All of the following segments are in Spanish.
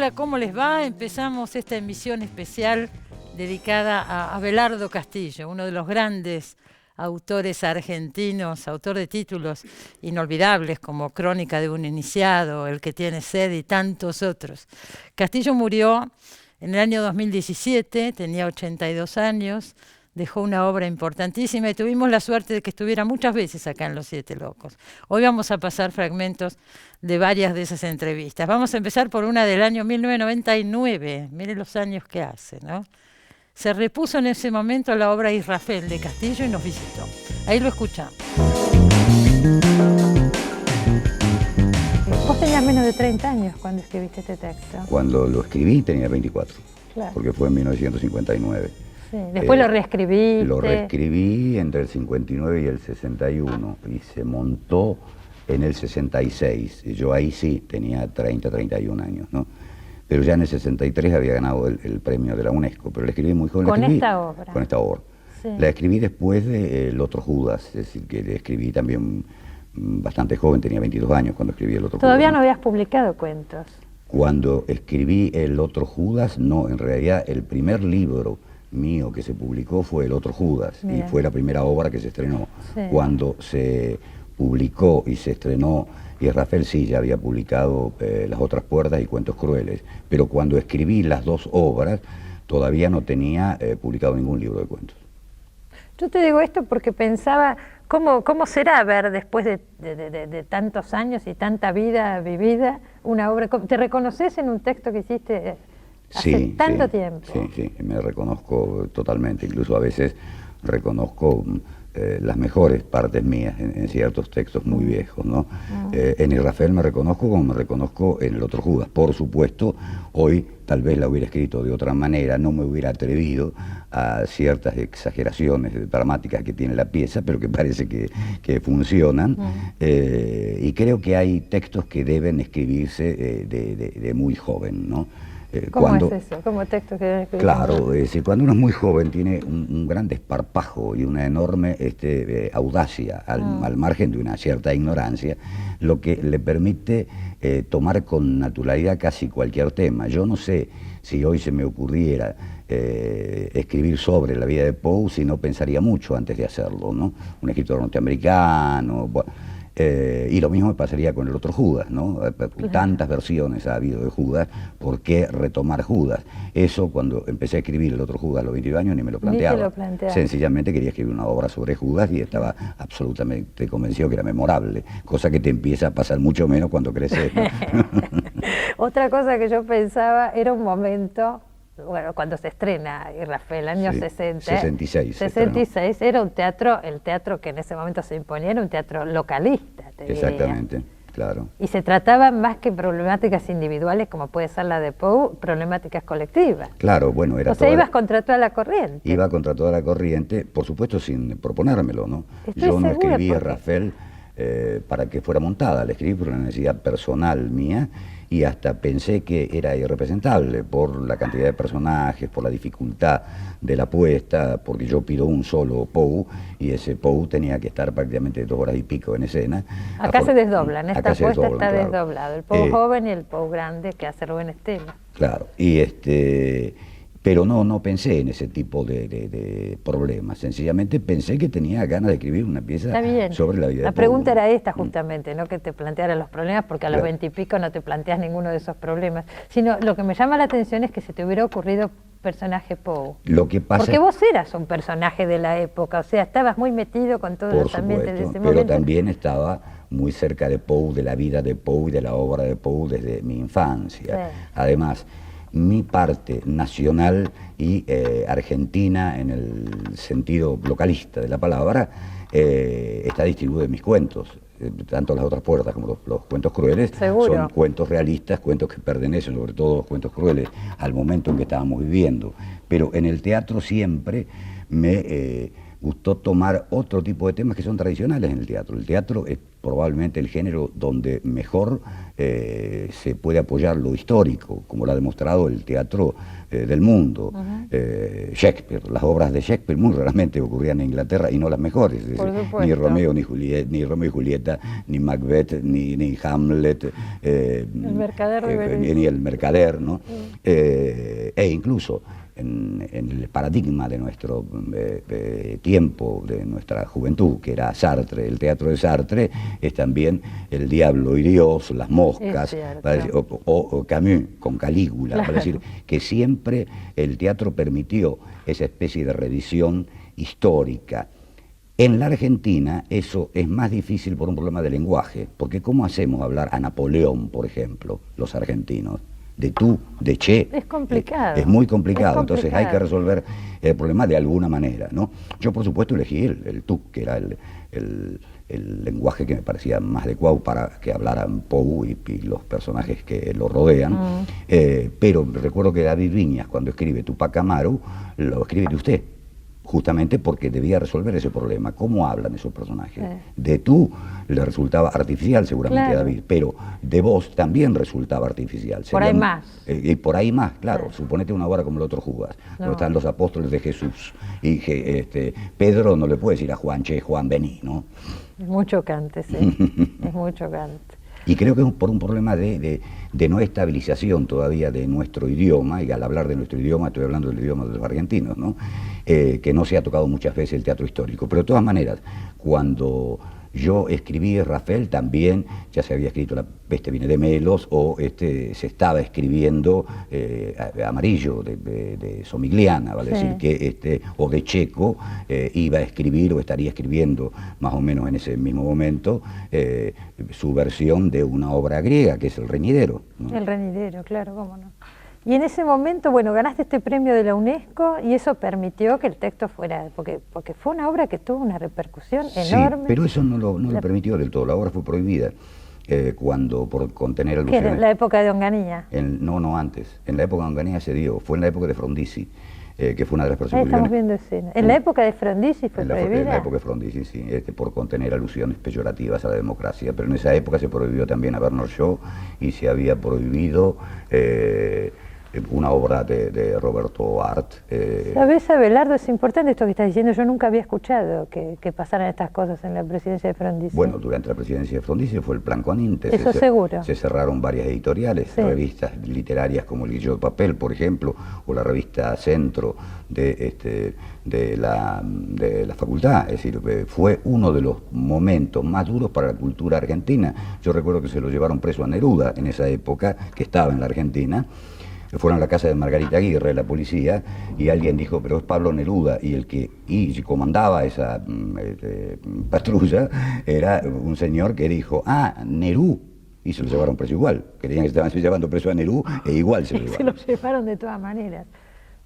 Hola, ¿cómo les va? Empezamos esta emisión especial dedicada a Abelardo Castillo, uno de los grandes autores argentinos, autor de títulos inolvidables como Crónica de un iniciado, El que tiene sed y tantos otros. Castillo murió en el año 2017, tenía 82 años, dejó una obra importantísima y tuvimos la suerte de que estuviera muchas veces acá en Los Siete Locos. Hoy vamos a pasar fragmentos de varias de esas entrevistas. Vamos a empezar por una del año 1999, miren los años que hace, ¿no? Se repuso en ese momento la obra Israfel de Castillo y nos visitó. Ahí lo escuchamos. Vos tenías menos de 30 años cuando escribiste este texto. Cuando lo escribí tenía 24, Claro. porque fue en 1959. Sí. Después lo reescribiste. Lo reescribí entre el 59 y el 61 y se montó en el 66. Yo ahí sí tenía 30, 31 años, ¿no? Pero ya en el 63 había ganado el premio de la UNESCO, pero la escribí muy joven. Con esta obra. Con esta obra. Sí. La escribí después de El otro Judas, es decir, que la escribí también bastante joven, tenía 22 años cuando escribí El otro Judas. Todavía no habías publicado cuentos. Cuando escribí El otro Judas, no, en realidad el primer libro mío que se publicó fue El otro Judas. Bien. Y fue la primera obra que se estrenó. Sí. Cuando se publicó y se estrenó Israfel, sí, ya había publicado Las otras puertas y Cuentos crueles, pero cuando escribí las dos obras todavía no tenía publicado ningún libro de cuentos. Yo te digo esto porque pensaba, ¿cómo será ver después de tantos años y tanta vida vivida una obra? ¿Te reconoces en un texto que hiciste hace tanto tiempo? Sí, me reconozco totalmente, incluso a veces reconozco las mejores partes mías en ciertos textos muy viejos, ¿no? En Israfel me reconozco como me reconozco en El otro Judas. Por supuesto, hoy tal vez la hubiera escrito de otra manera, no me hubiera atrevido a ciertas exageraciones dramáticas que tiene la pieza, pero que parece que funcionan. Y creo que hay textos que deben escribirse de muy joven, ¿no? ¿Cómo es eso? ¿Cómo textos que deben escribir? Claro, cuando uno es muy joven tiene un gran desparpajo y una enorme audacia al margen de una cierta ignorancia, lo que le permite tomar con naturalidad casi cualquier tema. Yo no sé si hoy se me ocurriera escribir sobre la vida de Poe, si no pensaría mucho antes de hacerlo, ¿no? Un escritor norteamericano. Y lo mismo me pasaría con El otro Judas, ¿no? Tantas versiones ha habido de Judas, ¿por qué retomar Judas? Eso cuando empecé a escribir El otro Judas a los 22 años ni me lo planteaba. Ni te lo planteaba. Sencillamente quería escribir una obra sobre Judas y estaba absolutamente convencido que era memorable, cosa que te empieza a pasar mucho menos cuando creces, ¿no? Otra cosa que yo pensaba era un momento, bueno, cuando se estrena Israfel, año 60, 66, era un teatro, el teatro que en ese momento se imponía era un teatro localista, te Exactamente, diría. claro. Y se trataba más que problemáticas individuales, como puede ser la de Poe, problemáticas colectivas. Claro, bueno, era. O sea, ibas contra toda la corriente. Iba contra toda la corriente, por supuesto sin proponérmelo, ¿no? Yo no escribí Israfel para que fuera montada, la escribí por una necesidad personal mía y hasta pensé que era irrepresentable por la cantidad de personajes, por la dificultad de la puesta, porque yo pido un solo Poe y ese Poe tenía que estar prácticamente 2 horas y pico en escena. Acá se desdoblan, esta puesta está claro. desdoblado, el Poe joven y el Poe grande que hace Rubén Estela. Claro, pero no pensé en ese tipo de problemas, sencillamente pensé que tenía ganas de escribir una pieza sobre la vida de Poe. La pregunta era esta justamente, no que te planteara los problemas, porque a los 20 y pico no te planteas ninguno de esos problemas, sino lo que me llama la atención es que se te hubiera ocurrido personaje Poe. Lo que pasa porque vos eras un personaje de la época, o sea, estabas muy metido con todos los ambientes de ese momento. Pero también estaba muy cerca de Poe, de la vida de Poe y de la obra de Poe desde mi infancia. Sí. Además, mi parte nacional y argentina en el sentido localista de la palabra está distribuida en mis cuentos, tanto Las otras puertas como los Cuentos crueles. ¿Seguro? Son cuentos realistas, cuentos que pertenecen, sobre todo los Cuentos crueles, al momento en que estábamos viviendo, pero en el teatro siempre me gustó tomar otro tipo de temas que son tradicionales en el teatro. El teatro es probablemente el género donde mejor se puede apoyar lo histórico, como lo ha demostrado el teatro del mundo. Shakespeare, las obras de Shakespeare muy raramente ocurrían en Inglaterra y no las mejores. Ni Romeo ni Romeo y Julieta, ni Macbeth, ni Hamlet, el mercader ni el mercader, ¿no? E incluso en el paradigma de nuestro tiempo, de nuestra juventud, que era Sartre, el teatro de Sartre, es también El diablo y Dios, Las moscas, o Camus con Calígula, claro. Para decir que siempre el teatro permitió esa especie de reedición histórica. En la Argentina eso es más difícil por un problema de lenguaje, porque ¿cómo hacemos hablar a Napoleón, por ejemplo, los argentinos? De tú, de che. Es complicado. Es muy complicado, entonces hay que resolver el problema de alguna manera, ¿no? Yo, por supuesto, elegí el tú, que era el lenguaje que me parecía más adecuado para que hablaran Poe y los personajes que lo rodean, pero recuerdo que David Viñas, cuando escribe Tupac Amaru, lo escribe de usted, justamente porque debía resolver ese problema. ¿Cómo hablan esos personajes? De tú le resultaba artificial seguramente, claro, a David, pero de vos también resultaba artificial. Por ahí más. Y por ahí más, claro. Suponete una obra como El otro Judas, donde están los apóstoles de Jesús. Y Pedro no le puede decir a Juan, che, Juan, vení, ¿no? Es muy chocante, sí. Es muy chocante. Y creo que es por un problema de no estabilización todavía de nuestro idioma, y al hablar de nuestro idioma estoy hablando del idioma de los argentinos, ¿no? Que no se ha tocado muchas veces el teatro histórico. Pero de todas maneras, cuando yo escribí Rafael, también ya se había escrito La peste viene de Melos, o se estaba escribiendo Amarillo de Somigliana, ¿vale? Sí. Decir que o de Checo iba a escribir o estaría escribiendo más o menos en ese mismo momento su versión de una obra griega que es El Reñidero, ¿no? El Reñidero, claro, cómo no. Y en ese momento, bueno, ganaste este premio de la UNESCO y eso permitió que el texto fuera, porque fue una obra que tuvo una repercusión enorme. Sí, pero eso no lo permitió del todo, la obra fue prohibida cuando por contener alusiones. ¿Qué, en la época de Onganía? No, antes. En la época de Onganía se dio, fue en la época de Frondizi. Que fue una de las persecuciones. Estamos viendo escena. ¿En la época de Frondizi fue prohibida? En la época de Frondizi, sí, por contener alusiones peyorativas a la democracia. Pero en esa época se prohibió también a Bernard Shaw y se había prohibido una obra de Roberto Art. ¿Sabés, Abelardo? Es importante esto que estás diciendo. Yo nunca había escuchado que pasaran estas cosas en la presidencia de Frondizi. Bueno, durante la presidencia de Frondizi fue el plan Coninte. Eso seguro. Se cerraron varias editoriales, sí, revistas literarias como El Grillo de Papel, por ejemplo, o la revista Centro de la facultad. Es decir, fue uno de los momentos más duros para la cultura argentina. Yo recuerdo que se lo llevaron preso a Neruda en esa época, que estaba en la Argentina. Fueron a la casa de Margarita Aguirre, la policía, y alguien dijo, pero es Pablo Neruda, y el que comandaba esa patrulla era un señor que dijo, Nerú, y se lo llevaron preso igual. Creían que estaban llevando preso a Nerú, e igual se lo llevaron. Se lo llevaron de todas maneras.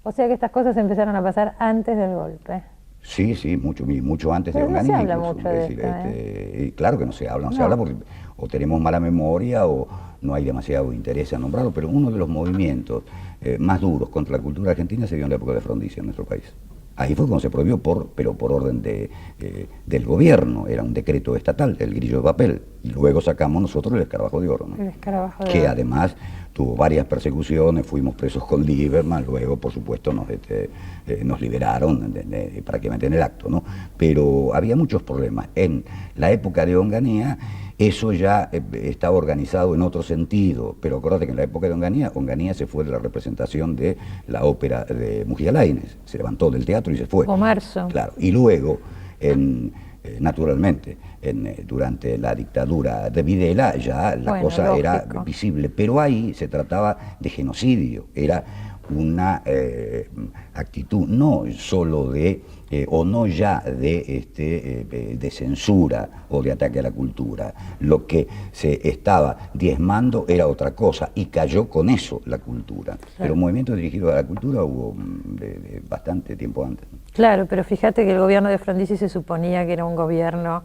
O sea que estas cosas empezaron a pasar antes del golpe. Sí, mucho antes de Onganía. No se habla mucho de esto, Claro que no se habla, se habla porque o tenemos mala memoria o no hay demasiado interés en nombrarlo, pero uno de los movimientos más duros contra la cultura argentina se dio en la época de Frondizi en nuestro país. Ahí fue cuando se prohibió, pero por orden del gobierno, era un decreto estatal, el Grillo de Papel. Y luego sacamos nosotros el Escarabajo de Oro, ¿no? El Escarabajo de que Oro. Además tuvo varias persecuciones, fuimos presos con Lieberman, luego por supuesto nos liberaron prácticamente en el acto, ¿no? Pero había muchos problemas. En la época de Onganía eso ya estaba organizado en otro sentido, pero acuérdate que en la época de Onganía se fue de la representación de la ópera de Mujía Lainez, se levantó del teatro y se fue. O marzo. Claro, y luego, naturalmente, durante la dictadura de Videla ya la cosa lógico. Era visible, pero ahí se trataba de genocidio, era una actitud no solo o no ya de censura o de ataque a la cultura. Lo que se estaba diezmando era otra cosa y cayó con eso la cultura. Claro. Pero movimientos dirigidos a la cultura hubo de bastante tiempo antes. Claro, pero fíjate que el gobierno de Frondizi se suponía que era un gobierno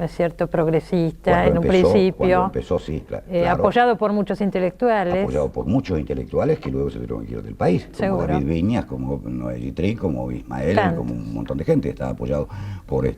es cierto, progresista en un principio. Cuando empezó, sí, claro. Apoyado por muchos intelectuales. Apoyado por muchos intelectuales que luego se tuvieron que ir del país. Seguro. Como David Viñas, como Noé Gitry, como Ismael, como un montón de gente. Estaba apoyado por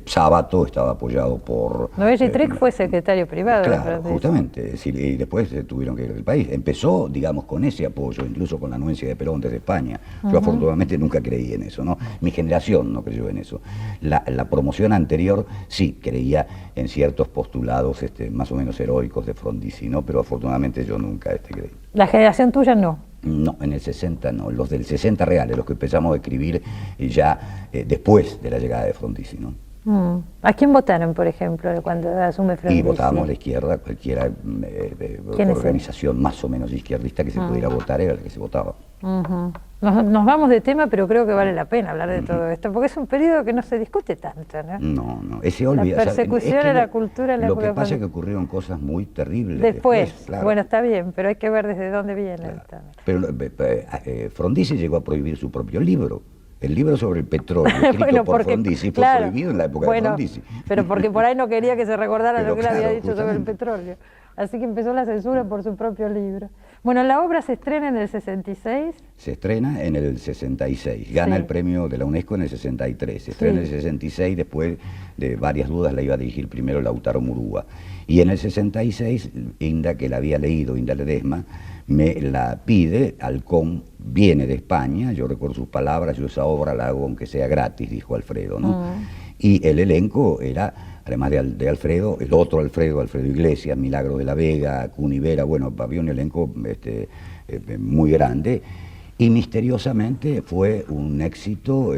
Sábato, estaba apoyado por... Noé Gitry fue secretario privado. Claro, justamente. Es decir, y después se tuvieron que ir del país. Empezó, digamos, con ese apoyo, incluso con la anuencia de Perón desde España. Yo afortunadamente nunca creí en eso, ¿no? Mi generación no creyó en eso. La promoción anterior sí creía en ciertos postulados más o menos heroicos de Frondizi, ¿no? Pero afortunadamente yo nunca creí. ¿La generación tuya no? No, en el 60 no, los del 60 reales, los que empezamos a escribir ya después de la llegada de Frondizi, ¿no? ¿A quién votaron, por ejemplo, cuando asume Frondizi? Y votábamos a la izquierda, cualquiera organización más o menos izquierdista que se pudiera votar era la que se votaba. Nos vamos de tema, pero creo que vale la pena hablar de todo esto, porque es un periodo que no se discute tanto, ¿no? No, ese olvida. La persecución a la cultura en la época. Lo que pasa es que ocurrieron cosas muy terribles. Después claro. Bueno, está bien, pero hay que ver desde dónde viene. Claro. Pero Frondizi llegó a prohibir su propio libro. El libro sobre el petróleo, escrito por Frondizi, fue prohibido en la época de Frondizi. Pero porque por ahí no quería que se recordara lo que él había dicho sobre el petróleo. Así que empezó la censura por su propio libro. Bueno, la obra se estrena en el 66. Se estrena en el 66, gana el premio de la UNESCO en el 63, se estrena en el 66, después de varias dudas la iba a dirigir primero Lautaro Murúa. Y en el 66, Inda, que la había leído, Inda Ledesma, me la pide, Halcón viene de España, yo recuerdo sus palabras, yo esa obra la hago aunque sea gratis, dijo Alfredo, ¿no? Y el elenco era, además de Alfredo, el otro Alfredo Iglesias, Milagro de la Vega, Cuni Vera, bueno, había un elenco muy grande, y misteriosamente fue un éxito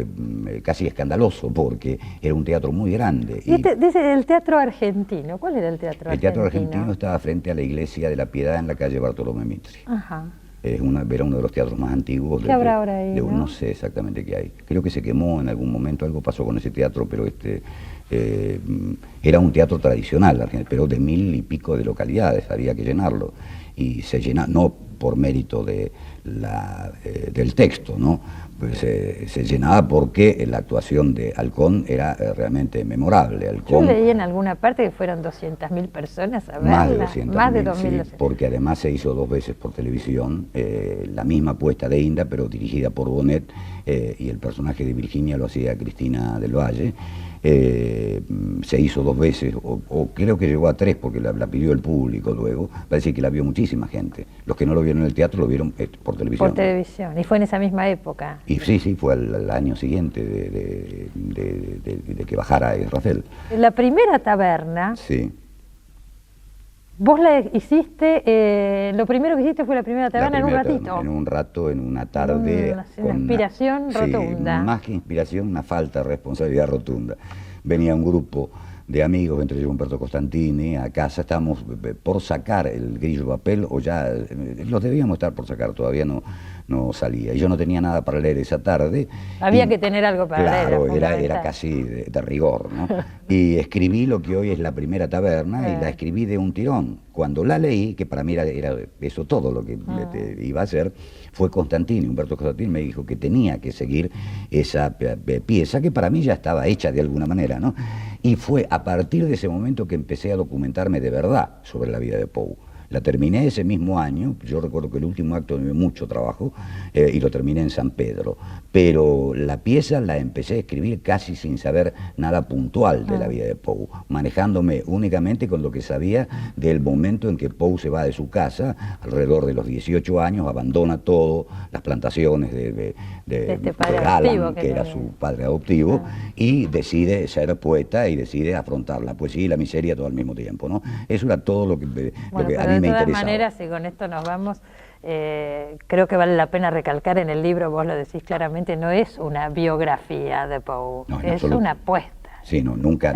casi escandaloso, porque era un teatro muy grande. Y dice el teatro argentino, ¿cuál era el teatro argentino? El teatro argentino estaba frente a la Iglesia de la Piedad en la calle Bartolomé Mitre. Era uno de los teatros más antiguos. ¿Qué habrá ahora ahí? No sé exactamente qué hay. Creo que se quemó en algún momento, algo pasó con ese teatro, pero era un teatro tradicional, pero de 1000 y pico de localidades, había que llenarlo. Y se llenaba, no por mérito del texto, ¿no? Pues, se llenaba porque la actuación de Halcón era realmente memorable. Halcón, yo leí en alguna parte que fueron 200.000 personas a verla. Más de 2.000, sí, porque además se hizo 2 veces por televisión, la misma puesta de Inda, pero dirigida por Bonet, y el personaje de Virginia lo hacía Cristina del Valle. Se hizo 2 veces, o creo que llegó a 3 porque la pidió el público luego. Parece que la vio muchísima gente. Los que no lo vieron en el teatro lo vieron por televisión. Por televisión, y fue en esa misma época. Y sí, fue al año siguiente de que bajara Rafael. La primera taberna, sí. Vos la hiciste, lo primero que hiciste fue la primera taberna en un ratito. En un rato, en una tarde. Una inspiración rotunda. Sí, más que inspiración, una falta de responsabilidad rotunda. Venía un grupo de amigos, entre ellos Humberto Costantini, a casa, estábamos por sacar el grillo papel, o ya los debíamos estar por sacar, todavía no salía. Y yo no tenía nada para leer esa tarde. Había que tener algo para leer. Claro, era casi de rigor, ¿no? Y escribí lo que hoy es la primera taberna, y la escribí de un tirón. Cuando la leí, que para mí era eso todo lo que iba a hacer, fue Costantini, Humberto Costantini me dijo que tenía que seguir esa pieza, que para mí ya estaba hecha de alguna manera, ¿no? Y fue a partir de ese momento que empecé a documentarme de verdad sobre la vida de Pou. La terminé ese mismo año, yo recuerdo que el último acto me dio mucho trabajo, y lo terminé en San Pedro, pero la pieza la empecé a escribir casi sin saber nada puntual de la vida de Pou, manejándome únicamente con lo que sabía del momento en que Pou se va de su casa, alrededor de los 18 años, abandona todo, las plantaciones de Galán, que era su padre adoptivo, y decide ser poeta y decide afrontar la poesía y la miseria todo al mismo tiempo, ¿no? Eso era todo lo que a mí me interesaba. De todas maneras, y con esto nos vamos, creo que vale la pena recalcar en el libro, vos lo decís claramente, no es una biografía de Pou, es una apuesta. Sí, no, nunca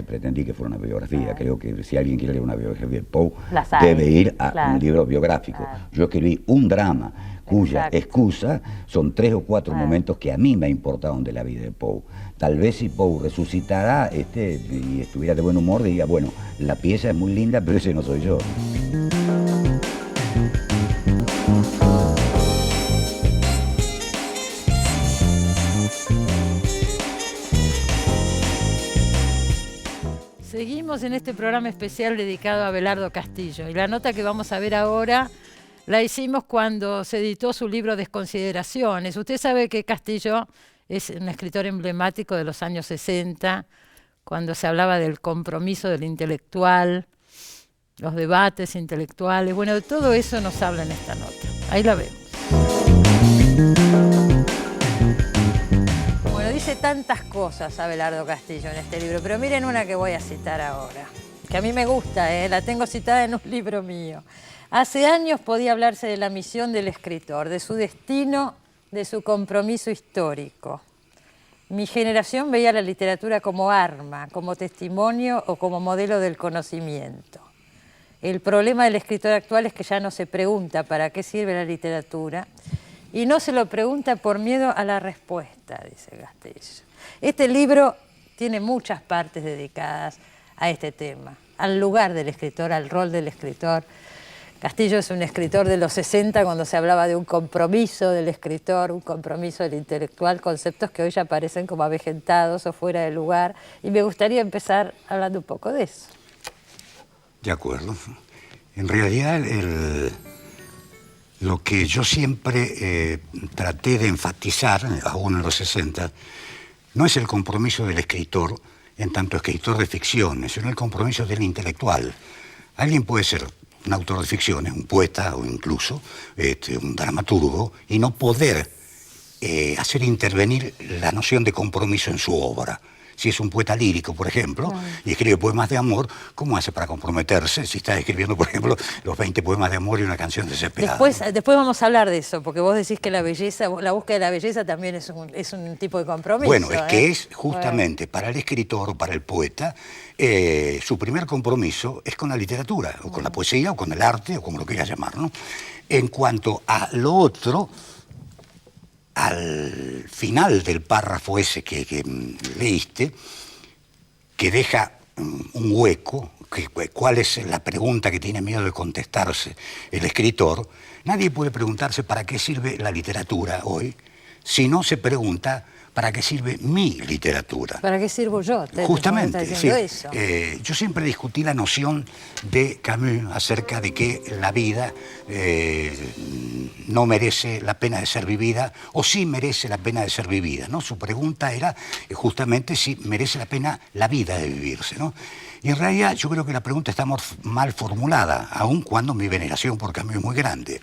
pretendí que fuera una biografía. Creo que si alguien quiere leer una biografía de Pou, debe ir a un libro biográfico. Yo escribí un drama cuya excusa son 3 o 4 momentos que a mí me importaron de la vida de Pou. Tal vez si Pou resucitara y estuviera de buen humor, diría, bueno, la pieza es muy linda, pero ese no soy yo. Seguimos en este programa especial dedicado a Abelardo Castillo y la nota que vamos a ver ahora la hicimos cuando se editó su libro Desconsideraciones. Usted sabe que Castillo es un escritor emblemático de los años 60, cuando se hablaba del compromiso del intelectual, los debates intelectuales. Bueno, de todo eso nos habla en esta nota. Ahí la vemos. Bueno, dice tantas cosas Abelardo Castillo en este libro, pero miren una que voy a citar ahora, que a mí me gusta, la tengo citada en un libro mío. Hace años podía hablarse de la misión del escritor, de su destino, de su compromiso histórico. Mi generación veía la literatura como arma, como testimonio o como modelo del conocimiento. El problema del escritor actual es que ya no se pregunta para qué sirve la literatura y no se lo pregunta por miedo a la respuesta, dice Castillo. Este libro tiene muchas partes dedicadas a este tema, al lugar del escritor, al rol del escritor. Castillo es un escritor de los 60 cuando se hablaba de un compromiso del escritor, un compromiso del intelectual, conceptos que hoy ya parecen como avejentados o fuera de lugar. Y me gustaría empezar hablando un poco de eso. De acuerdo. En realidad, lo que yo siempre traté de enfatizar, aún en los 60, no es el compromiso del escritor en tanto escritor de ficciones, sino el compromiso del intelectual. Alguien puede ser un autor de ficciones, un poeta o incluso un dramaturgo, y no poder hacer intervenir la noción de compromiso en su obra. Si es un poeta lírico, por ejemplo, y escribe poemas de amor, ¿cómo hace para comprometerse si está escribiendo, por ejemplo, los 20 poemas de amor y una canción desesperada? Después vamos a hablar de eso, porque vos decís que la belleza, la búsqueda de la belleza también es un tipo de compromiso. Bueno, es que es justamente para el escritor o para el poeta, su primer compromiso es con la literatura, o con la poesía, o con el arte, o como lo quieras llamar, ¿no? En cuanto a lo otro, al final del párrafo ese que leíste, que deja un hueco, ¿cuál es la pregunta que tiene miedo de contestarse el escritor? Nadie puede preguntarse para qué sirve la literatura hoy, si no se pregunta ¿para qué sirve mi literatura? ¿Para qué sirvo yo? Justamente, sí. Yo siempre discutí la noción de Camus acerca de que la vida no merece la pena de ser vivida, o sí merece la pena de ser vivida, ¿no? Su pregunta era justamente si merece la pena la vida de vivirse, ¿no? Y en realidad yo creo que la pregunta está mal formulada, aun cuando mi veneración por Camus es muy grande.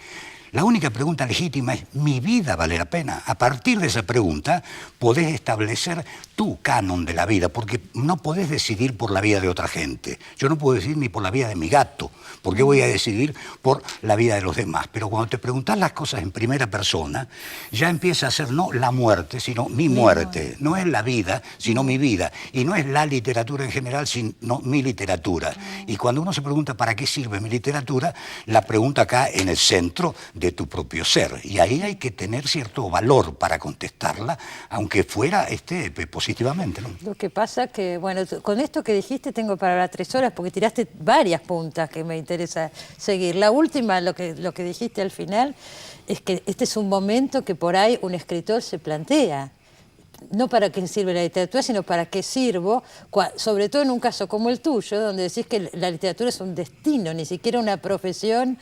La única pregunta legítima es, ¿mi vida vale la pena? A partir de esa pregunta podés establecer tu canon de la vida, porque no podés decidir por la vida de otra gente. Yo no puedo decidir ni por la vida de mi gato, porque voy a decidir por la vida de los demás. Pero cuando te preguntás las cosas en primera persona, ya empieza a ser no la muerte, sino mi muerte. No es la vida, sino mi vida. Y no es la literatura en general, sino mi literatura. Y cuando uno se pregunta ¿para qué sirve mi literatura?, la pregunta cae en el centro de tu propio ser, y ahí hay que tener cierto valor para contestarla, aunque fuera positivamente, ¿no? Lo que pasa que, bueno, con esto que dijiste tengo para hablar 3 horas, porque tiraste varias puntas que me interesa seguir. La última, lo que dijiste al final, es que este es un momento que por ahí un escritor se plantea, no para qué sirve la literatura, sino para qué sirvo, sobre todo en un caso como el tuyo, donde decís que la literatura es un destino, ni siquiera una profesión.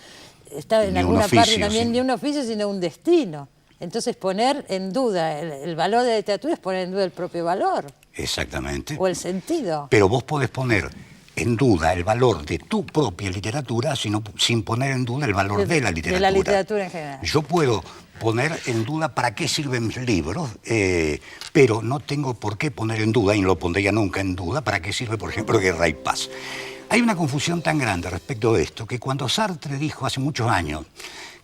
Está en alguna parte también ni un oficio, sino un destino. Entonces poner en duda el valor de la literatura es poner en duda el propio valor. Exactamente. O el sentido. Pero vos podés poner en duda el valor de tu propia literatura sin poner en duda el valor de la literatura. De la literatura en general. Yo puedo poner en duda para qué sirven mis libros, pero no tengo por qué poner en duda, y no lo pondría nunca en duda, para qué sirve, por ejemplo, Guerra y Paz. Hay una confusión tan grande respecto de esto, que cuando Sartre dijo hace muchos años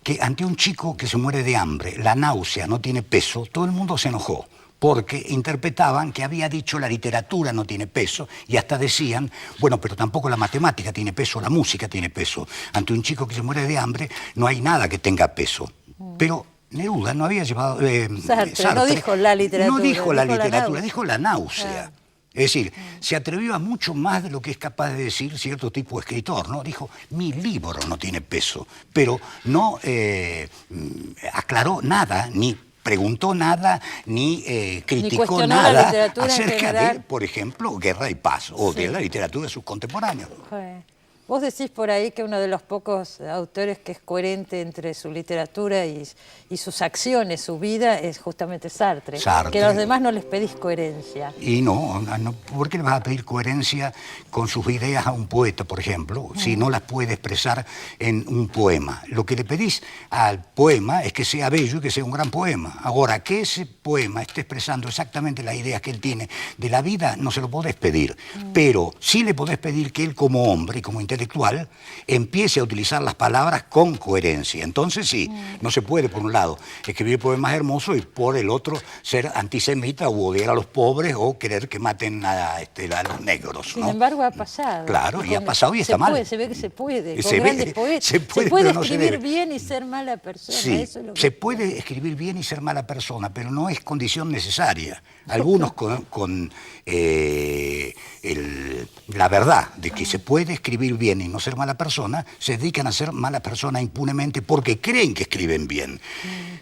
que ante un chico que se muere de hambre, la náusea no tiene peso, todo el mundo se enojó, porque interpretaban que había dicho la literatura no tiene peso, y hasta decían, bueno, pero tampoco la matemática tiene peso, la música tiene peso. Ante un chico que se muere de hambre no hay nada que tenga peso. Pero Neruda no había llevado... Sartre no dijo la literatura. No dijo la literatura, dijo la náusea. Es decir, se atrevió a mucho más de lo que es capaz de decir cierto tipo de escritor, ¿no? Dijo, mi libro no tiene peso, pero no aclaró nada, ni preguntó nada ni criticó nada acerca de, por ejemplo, Guerra y Paz o de la literatura de sus contemporáneos. Vos decís por ahí que uno de los pocos autores que es coherente entre su literatura y sus acciones, su vida, es justamente Sartre. Que a los demás no les pedís coherencia. Y no, ¿por qué le vas a pedir coherencia con sus ideas a un poeta, por ejemplo, si no las puede expresar en un poema? Lo que le pedís al poema es que sea bello y que sea un gran poema. Ahora, que ese poema esté expresando exactamente las ideas que él tiene de la vida, no se lo podés pedir. Pero sí le podés pedir que él como hombre y como intelectual empiece a utilizar las palabras con coherencia. Entonces sí, no se puede por un lado escribir poemas hermosos y por el otro ser antisemita o odiar a los pobres o querer que maten a los negros, ¿no? Sin embargo ha pasado. Claro, y ha pasado y está mal. Se ve que se puede, con grandes poetas. Se puede escribir bien y ser mala persona. Sí, eso es lo que se puede escribir bien y ser mala persona, pero no es condición necesaria. Algunos con la verdad de que se puede escribir bien y no ser mala persona, se dedican a ser mala persona impunemente porque creen que escriben bien.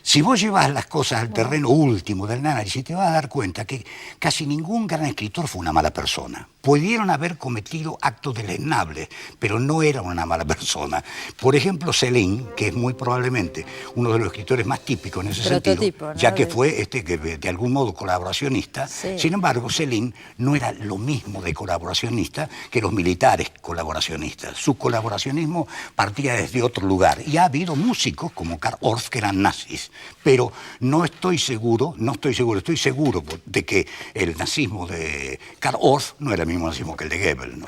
Si vos llevas las cosas al terreno último del análisis, te vas a dar cuenta que casi ningún gran escritor fue una mala persona. Pudieron haber cometido actos deleznables, pero no era una mala persona. Por ejemplo, Céline, que es muy probablemente uno de los escritores más típicos en ese sentido, ¿no? Ya que fue que de algún modo colaboracionista. Sí. Sin embargo, Céline no era lo mismo de colaboracionista que los militares colaboracionistas. Su colaboracionismo partía desde otro lugar. Y ha habido músicos como Karl Orff que eran nazis. Pero estoy seguro de que el nazismo de Karl Orff no era el mismo nazismo que el de Goebbels, ¿no?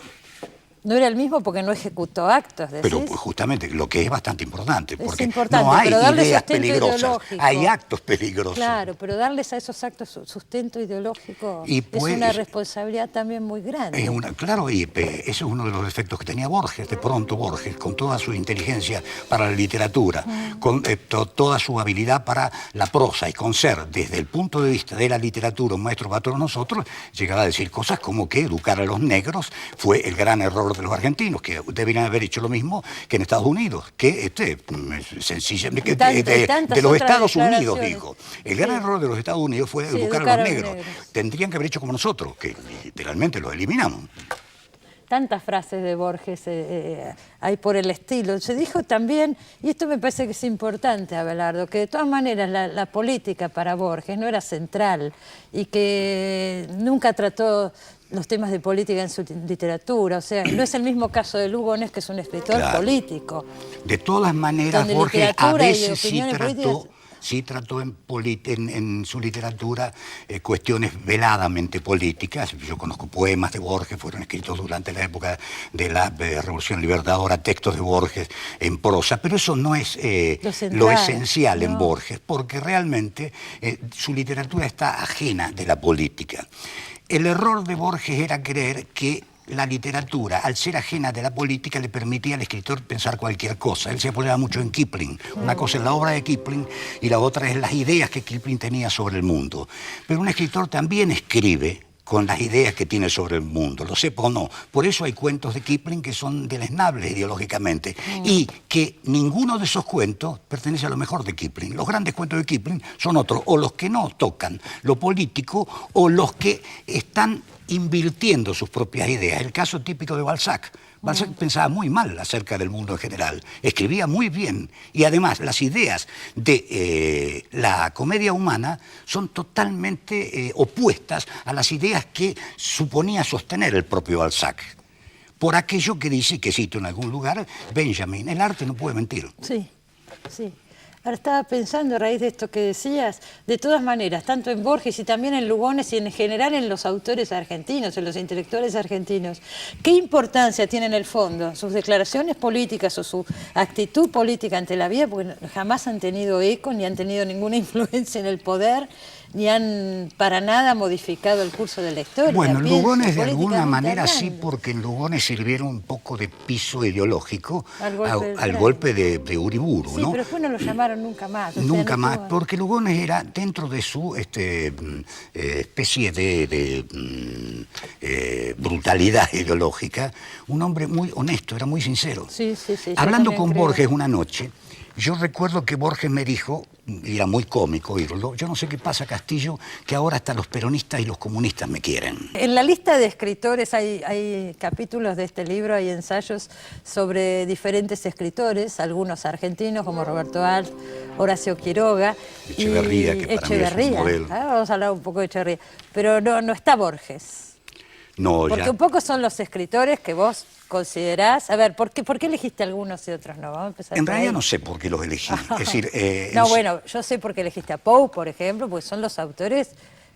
No era el mismo porque no ejecutó actos, ¿decís? Pero pues, justamente, lo que es bastante importante, porque importante, no hay pero darle ideas sustento peligrosas, ideológico. Hay actos peligrosos. Claro, pero darles a esos actos sustento ideológico es una responsabilidad también muy grande. Claro, y ese es uno de los defectos que tenía Borges. De pronto Borges, con toda su inteligencia para la literatura, con toda su habilidad para la prosa y con ser, desde el punto de vista de la literatura, un maestro para todos nosotros, llegaba a decir cosas como que educar a los negros fue el gran error de los argentinos, que deberían haber hecho lo mismo que en Estados Unidos, que sencillamente de los Estados Unidos, dijo. El gran error de los Estados Unidos fue educar a los negros. Tendrían que haber hecho como nosotros, que literalmente los eliminamos. Tantas frases de Borges hay por el estilo. Se dijo también, y esto me parece que es importante, Abelardo, que de todas maneras la política para Borges no era central y que nunca trató los temas de política en su literatura. O sea, no es el mismo caso de Lugones, que es un escritor político. De todas maneras, Borges a veces sí trató en su literatura cuestiones veladamente políticas. Yo conozco poemas de Borges, fueron escritos durante la época de la Revolución Libertadora, textos de Borges en prosa, pero eso no es lo esencial en Borges, porque realmente su literatura está ajena de la política. El error de Borges era creer que la literatura, al ser ajena de la política, le permitía al escritor pensar cualquier cosa. Él se apoyaba mucho en Kipling. Una cosa es la obra de Kipling y la otra es las ideas que Kipling tenía sobre el mundo. Pero un escritor también escribe con las ideas que tiene sobre el mundo, lo sepa o no. Por eso hay cuentos de Kipling que son deleznables ideológicamente y que ninguno de esos cuentos pertenece a lo mejor de Kipling. Los grandes cuentos de Kipling son otros, o los que no tocan lo político o los que están invirtiendo sus propias ideas. El caso típico de Balzac. Balzac pensaba muy mal acerca del mundo en general, escribía muy bien y además las ideas de la comedia humana son totalmente opuestas a las ideas que suponía sostener el propio Balzac. Por aquello que dice, que cito en algún lugar, Benjamin, el arte no puede mentir. Sí, sí. Ahora estaba pensando a raíz de esto que decías, de todas maneras, tanto en Borges y también en Lugones y en general en los autores argentinos, en los intelectuales argentinos, ¿qué importancia tiene en el fondo sus declaraciones políticas o su actitud política ante la vida? Porque jamás han tenido eco, ni han tenido ninguna influencia en el poder, ni han para nada modificado el curso de la historia. Bueno, Lugones de alguna manera sí, porque en Lugones sirvieron un poco de piso ideológico al golpe de Uriburu, sí, ¿no? Pero después no lo llamaron nunca más. Nunca más, porque Lugones era, dentro de su especie de brutalidad ideológica, un hombre muy honesto, era muy sincero. Sí, sí, sí. Hablando con Borges una noche, Yo recuerdo que Borges me dijo, y era muy cómico oírlo, yo no sé qué pasa, Castillo, que ahora hasta los peronistas y los comunistas me quieren. En la lista de escritores hay capítulos de este libro, hay ensayos sobre diferentes escritores, algunos argentinos como Roberto Alt, Horacio Quiroga. Echeverría, que para mí es un modelo. Vamos a hablar un poco de Echeverría. Pero no está Borges. No, porque un poco son los escritores que vos considerás. A ver, ¿por qué elegiste algunos y otros no? Vamos a empezar en realidad no sé por qué los elegí. Es decir, no, bueno, yo sé por qué elegiste a Poe, por ejemplo, porque son los autores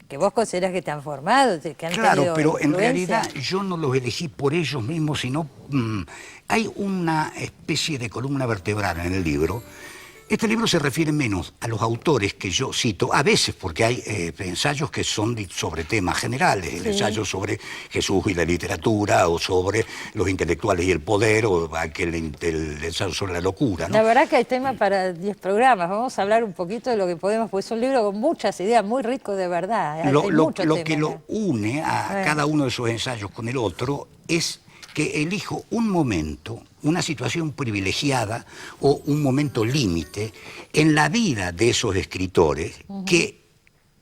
que vos considerás que te han formado, que han claro, pero en realidad yo no los elegí por ellos mismos, sino hay una especie de columna vertebral en el libro. Este libro se refiere menos a los autores que yo cito, a veces porque hay ensayos que son sobre temas generales, el ensayo sobre Jesús y la literatura, o sobre los intelectuales y el poder, o el ensayo sobre la locura, ¿no? La verdad que hay temas para 10 programas, vamos a hablar un poquito de lo que podemos, porque es un libro con muchas ideas, muy rico de verdad. Lo que lo une a cada uno de esos ensayos con el otro es que elijo un momento, una situación privilegiada o un momento límite en la vida de esos escritores que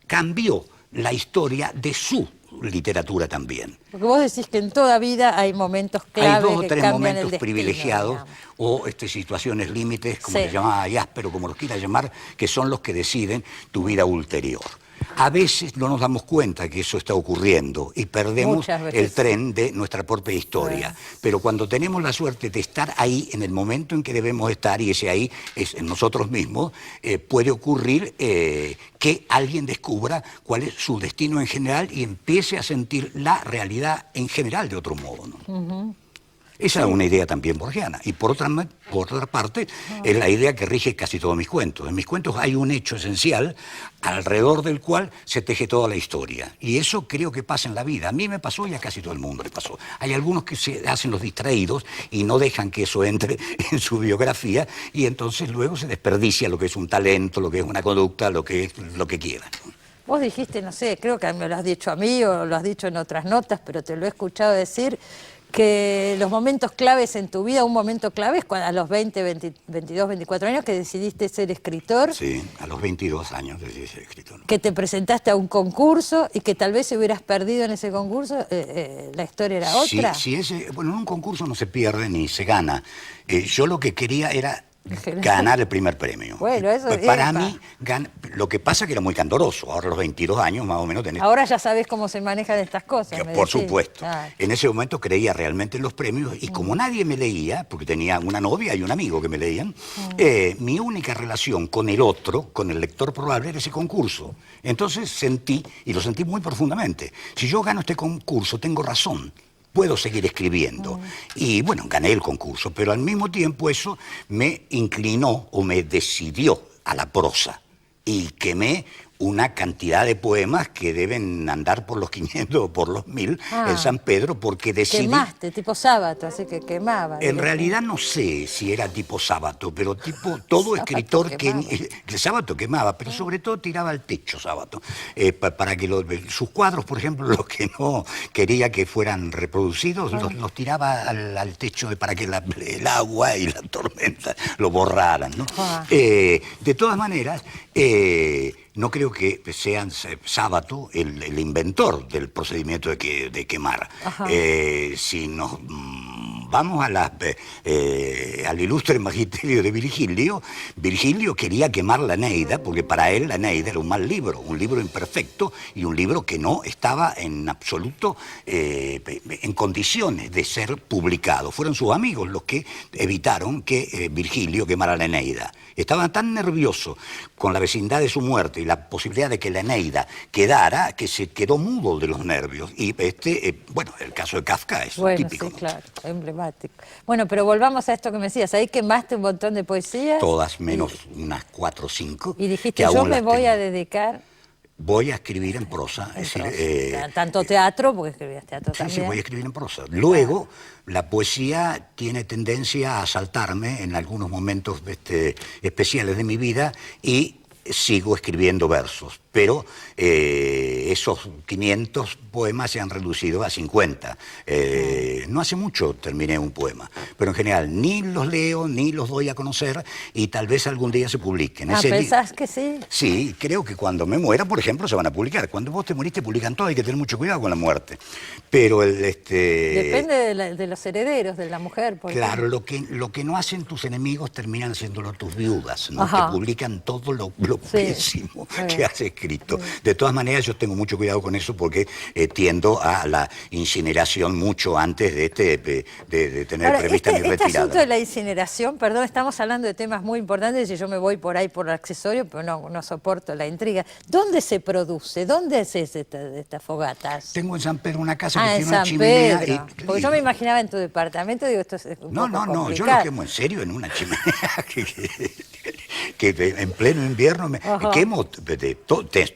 cambió la historia de su literatura también. Porque vos decís que en toda vida hay momentos clave. Hay 2 o 3 momentos el destino, privilegiados, digamos. O situaciones límites, como se llama Jaspero, como los quieras llamar, que son los que deciden tu vida ulterior. A veces no nos damos cuenta que eso está ocurriendo y perdemos el tren de nuestra propia historia. Pero cuando tenemos la suerte de estar ahí en el momento en que debemos estar, y ese ahí es en nosotros mismos, puede ocurrir que alguien descubra cuál es su destino en general y empiece a sentir la realidad en general de otro modo, ¿no? Esa es una idea también borgiana. Y por otra parte, es la idea que rige casi todos mis cuentos. En mis cuentos hay un hecho esencial alrededor del cual se teje toda la historia. Y eso creo que pasa en la vida. A mí me pasó y a casi todo el mundo le pasó. Hay algunos que se hacen los distraídos y no dejan que eso entre en su biografía, y entonces luego se desperdicia lo que es un talento, lo que es una conducta, lo que es lo que quieran. Vos dijiste, no sé, creo que me lo has dicho a mí o lo has dicho en otras notas, pero te lo he escuchado decir, que los momentos claves en tu vida, un momento clave es cuando a los 20, 22, 24 años que decidiste ser escritor. Sí, a los 22 años decidí ser escritor. Que te presentaste a un concurso y que tal vez si hubieras perdido en ese concurso, la historia era otra. Sí, bueno, en un concurso no se pierde ni se gana. Yo lo que quería era ganar el primer premio. Bueno, eso pues para mí, lo que pasa es que era muy candoroso. Ahora a los 22 años más o menos tenés... Ahora ya sabés cómo se manejan estas cosas. Por supuesto. En ese momento creía realmente en los premios, y como nadie me leía, porque tenía una novia y un amigo que me leían, mi única relación con el otro, con el lector probable, era ese concurso. Entonces sentí, y lo sentí muy profundamente, si yo gano este concurso tengo razón, puedo seguir escribiendo. Y bueno, gané el concurso, pero al mismo tiempo eso me inclinó o me decidió a la prosa. Y quemé una cantidad de poemas que deben andar por los 500 o por los 1000 en San Pedro, porque decidí... Quemaste, tipo sábado, así que quemaba. En realidad no sé si era tipo sábado, pero tipo todo escritor que... El sábado quemaba, pero sobre todo tiraba al techo sábado. Para que sus cuadros, por ejemplo, los que no quería que fueran reproducidos, los tiraba al techo para que el agua y la tormenta lo borraran, ¿no? De todas maneras... no creo que sean Sábato el inventor del procedimiento de quemar. Si nos vamos al ilustre magisterio de Virgilio, Virgilio quería quemar la Eneida, porque para él la Eneida era un mal libro, un libro imperfecto y un libro que no estaba en absoluto en condiciones de ser publicado. Fueron sus amigos los que evitaron que Virgilio quemara la Eneida. Estaba tan nervioso con la vecindad de su muerte y la posibilidad de que la Eneida quedara, que se quedó mudo de los nervios. Y bueno, el caso de Kafka es típico. Sí, ¿no? Claro, emblemático. Bueno, pero volvamos a esto que me decías. Ahí quemaste un montón de poesías. Todas, menos unas 4 o 5. Y dijiste, yo me voy a dedicar... Voy a escribir en prosa. Es decir, tanto teatro, porque escribías teatro también. Sí, voy a escribir en prosa. Luego, la poesía tiene tendencia a asaltarme en algunos momentos especiales de mi vida, y sigo escribiendo versos, pero esos 500 poemas se han reducido a 50. No hace mucho terminé un poema, pero en general ni los leo, ni los doy a conocer, y tal vez algún día se publiquen. ¿Pensás que sí? Sí, creo que cuando me muera, por ejemplo, se van a publicar. Cuando vos te moriste, publican todo, hay que tener mucho cuidado con la muerte. Pero Depende de los herederos, de la mujer. Claro, lo que no hacen tus enemigos terminan haciéndolo tus viudas, ¿no? Que publican todo lo pésimo que has escrito. De todas maneras, yo tengo mucho cuidado con eso porque tiendo a la incineración mucho antes de tener prevista mi retirada. Este asunto de la incineración, perdón, estamos hablando de temas muy importantes y yo me voy por ahí por el accesorio, pero no soporto la intriga. ¿Dónde se produce? ¿Dónde haces estas fogatas? Tengo en San Pedro una casa que tiene una chimenea. Porque yo me imaginaba en tu departamento, digo, esto es un poco complicado. Yo lo quemo en serio en una chimenea que en pleno invierno me quemo.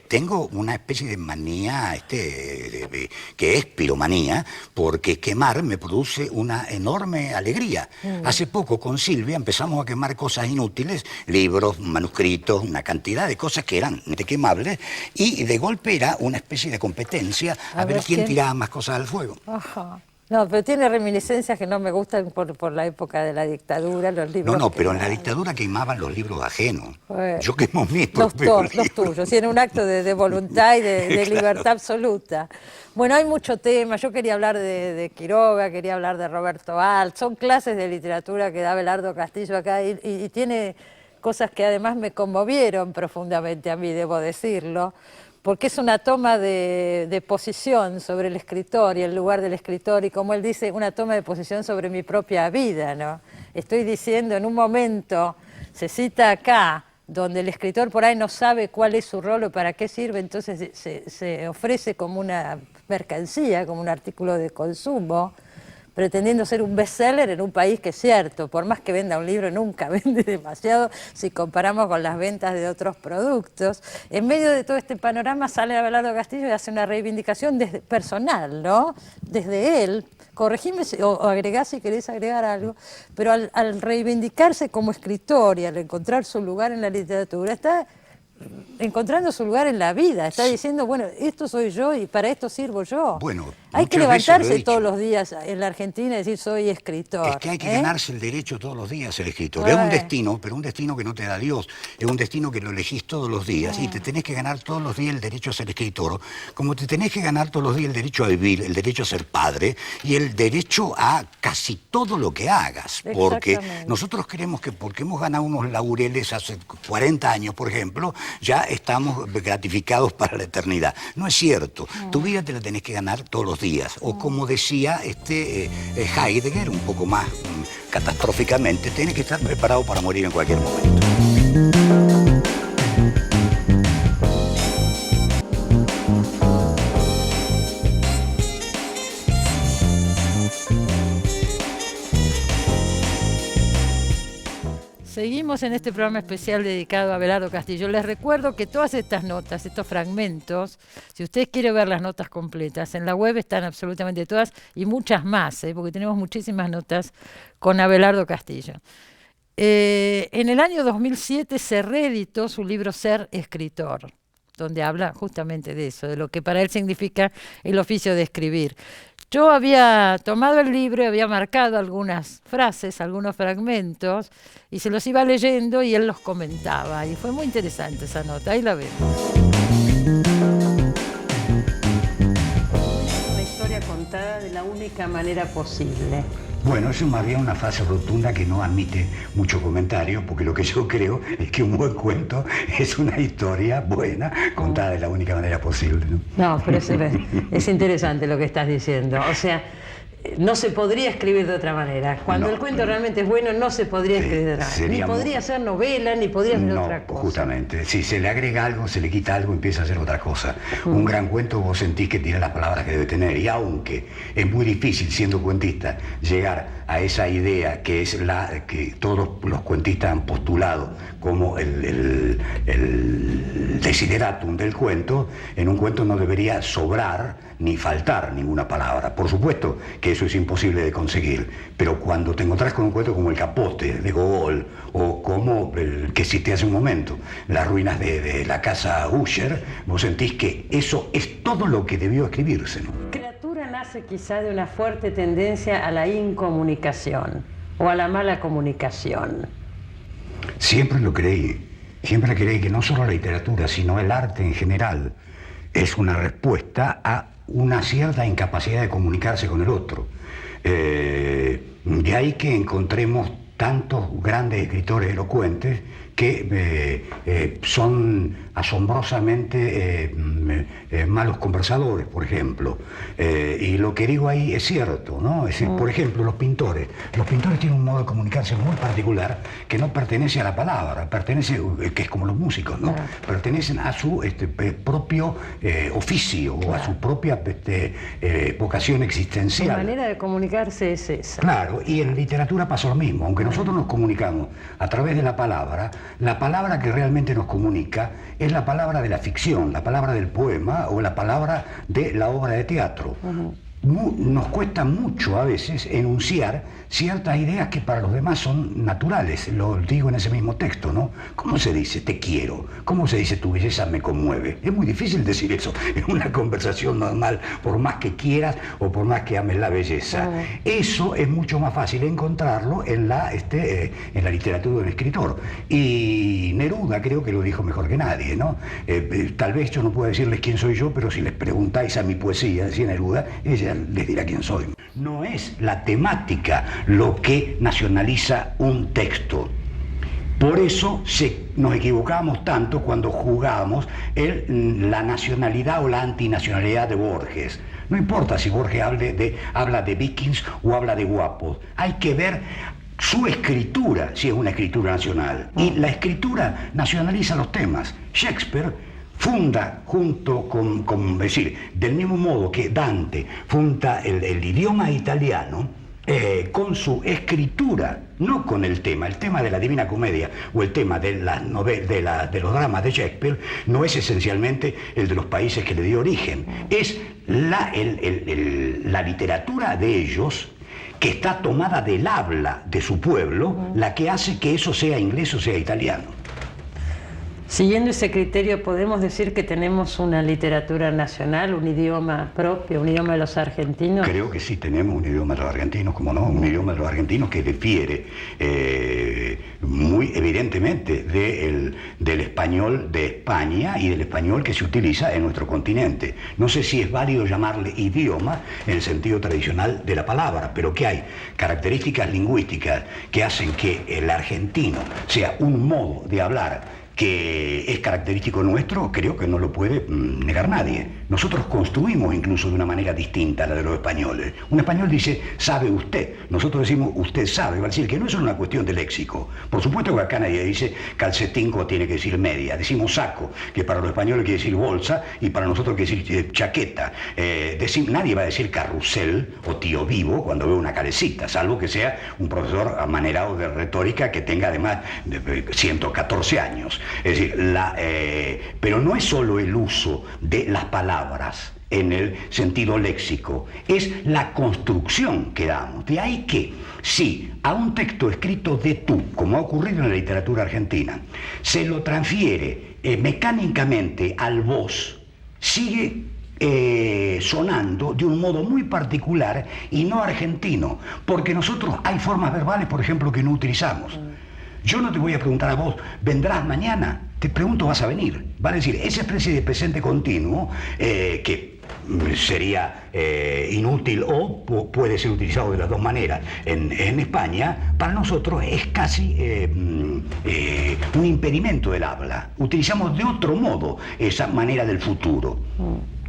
Tengo una especie de manía que es piromanía, porque quemar me produce una enorme alegría. Hace poco con Silvia empezamos a quemar cosas inútiles, libros, manuscritos, una cantidad de cosas que eran quemables, y de golpe era una especie de competencia a ver quién tiraba más cosas al fuego. No, pero tiene reminiscencias que no me gustan por la época de la dictadura, los libros. No, pero en la dictadura quemaban los libros ajenos. Yo quemo mis propios libros. Los tuyos, y en un acto de voluntad y de libertad absoluta. Bueno, hay mucho tema. Yo quería hablar de Quiroga, quería hablar de Roberto Alt. Son clases de literatura que da Abelardo Castillo acá y tiene cosas que además me conmovieron profundamente a mí, debo decirlo. Porque es una toma de posición sobre el escritor y el lugar del escritor, y como él dice, una toma de posición sobre mi propia vida, ¿no? Estoy diciendo, en un momento, se cita acá, donde el escritor por ahí no sabe cuál es su rol o para qué sirve, entonces se ofrece como una mercancía, como un artículo de consumo, pretendiendo ser un bestseller en un país que es cierto, por más que venda un libro, nunca vende demasiado si comparamos con las ventas de otros productos. En medio de todo este panorama sale Abelardo Castillo y hace una reivindicación personal, ¿no? Desde él, corregime o agregá si querés agregar algo, pero al reivindicarse como escritor y al encontrar su lugar en la literatura, está encontrando su lugar en la vida, está diciendo, bueno, esto soy yo y para esto sirvo yo. Bueno, hay que levantarse todos los días en la Argentina y decir, soy escritor. Es que hay que ganarse el derecho todos los días ser escritor. Es un destino, pero un destino que no te da Dios. Es un destino que lo elegís todos los días y te tenés que ganar todos los días el derecho a ser escritor, como te tenés que ganar todos los días el derecho a vivir, el derecho a ser padre y el derecho a casi todo lo que hagas. Porque nosotros creemos que porque hemos ganado unos laureles hace 40 años, por ejemplo, ya estamos gratificados para la eternidad. No es cierto. Tu vida te la tenés que ganar todos los días. O como decía Heidegger, un poco más catastróficamente, tenés que estar preparado para morir en cualquier momento. Seguimos en este programa especial dedicado a Abelardo Castillo. Les recuerdo que todas estas notas, estos fragmentos, si usted quiere ver las notas completas, en la web están absolutamente todas y muchas más, porque tenemos muchísimas notas con Abelardo Castillo. En el año 2007 se reeditó su libro Ser Escritor, donde habla justamente de eso, de lo que para él significa el oficio de escribir. Yo había tomado el libro, había marcado algunas frases, algunos fragmentos, y se los iba leyendo y él los comentaba. Y fue muy interesante esa nota, ahí la vemos. Una historia contada de la única manera posible. Bueno, eso es más bien una frase rotunda que no admite mucho comentario, porque lo que yo creo es que un buen cuento es una historia buena, contada de la única manera posible, ¿no? No, pero es interesante lo que estás diciendo. O sea, no se podría escribir de otra manera. Cuando el cuento realmente es bueno, no se podría escribir de otra manera. Ni podría ser novela, ni podría ser otra cosa. Justamente. Si se le agrega algo, se le quita algo, empieza a ser otra cosa. Un gran cuento vos sentís que tiene las palabras que debe tener. Y aunque es muy difícil, siendo cuentista, llegar a esa idea que es la que todos los cuentistas han postulado como el desideratum del cuento, en un cuento no debería sobrar ni faltar ninguna palabra. Por supuesto que eso es imposible de conseguir, pero cuando te encontrás con un cuento como El Capote de Gogol, o como el que cité hace un momento, Las ruinas de la casa Usher, vos sentís que eso es todo lo que debió escribirse, ¿no? Literatura nace quizá de una fuerte tendencia a la incomunicación o a la mala comunicación. Siempre lo creí. Siempre creí que no solo la literatura, sino el arte en general es una respuesta a una cierta incapacidad de comunicarse con el otro. De ahí que encontremos tantos grandes escritores elocuentes que son asombrosamente malos conversadores, por ejemplo. Y lo que digo ahí es cierto, ¿no? Es decir, por ejemplo, los pintores. Los pintores tienen un modo de comunicarse muy particular que no pertenece a la palabra, pertenece, que es como los músicos, ¿no? Pertenecen a su propio oficio o a su propia vocación existencial. La manera de comunicarse es esa. Claro, y en literatura pasa lo mismo. Aunque nosotros nos comunicamos a través de la palabra que realmente nos comunica es la palabra de la ficción, la palabra del poema o la palabra de la obra de teatro. Nos cuesta mucho a veces enunciar ciertas ideas que para los demás son naturales. Lo digo en ese mismo texto, ¿no? ¿Cómo se dice te quiero? ¿Cómo se dice tu belleza me conmueve? Es muy difícil decir eso en una conversación normal, por más que quieras o por más que ames la belleza. Eso es mucho más fácil encontrarlo en la literatura de un escritor. Y Neruda creo que lo dijo mejor que nadie, ¿no? Tal vez yo no puedo decirles quién soy yo, pero si les preguntáis a mi poesía, decía Neruda, ella les dirá quién soy. No es la temática lo que nacionaliza un texto. Por eso nos equivocamos tanto cuando juzgamos la nacionalidad o la antinacionalidad de Borges. No importa si Borges habla de vikings o habla de guapos. Hay que ver su escritura, si es una escritura nacional. Y la escritura nacionaliza los temas. Shakespeare funda junto con decir, del mismo modo que Dante funda el idioma italiano, con su escritura, no con el tema de la Divina Comedia o el tema de las de los dramas de Shakespeare, no es esencialmente el de los países que le dio origen, es la literatura de ellos, que está tomada del habla de su pueblo, la que hace que eso sea inglés o sea italiano. Siguiendo ese criterio, ¿podemos decir que tenemos una literatura nacional, un idioma propio, un idioma de los argentinos? Creo que sí tenemos un idioma de los argentinos, como no, un idioma de los argentinos que difiere muy evidentemente del español de España y del español que se utiliza en nuestro continente. No sé si es válido llamarle idioma en el sentido tradicional de la palabra, pero que hay características lingüísticas que hacen que el argentino sea un modo de hablar que es característico nuestro, creo que no lo puede negar nadie. Nosotros construimos incluso de una manera distinta a la de los españoles. Un español dice, sabe usted. Nosotros decimos, usted sabe. Va a decir que no es una cuestión de léxico. Por supuesto que acá nadie dice calcetín como tiene que decir media. Decimos saco, que para los españoles quiere decir bolsa, y para nosotros quiere decir chaqueta. Nadie va a decir carrusel o tío vivo cuando ve una carecita, salvo que sea un profesor amanerado de retórica que tenga además 114 años. Es decir, pero no es solo el uso de las palabras en el sentido léxico, es la construcción que damos. De ahí que, si a un texto escrito de tú, como ha ocurrido en la literatura argentina, se lo transfiere mecánicamente al vos, sigue sonando de un modo muy particular y no argentino, porque nosotros hay formas verbales, por ejemplo, que no utilizamos. Yo no te voy a preguntar a vos, ¿vendrás mañana? Te pregunto, ¿vas a venir? Vale decir, esa especie de presente continuo que sería inútil o puede ser utilizado de las dos maneras en España, para nosotros es casi un impedimento del habla. Utilizamos de otro modo esa manera del futuro.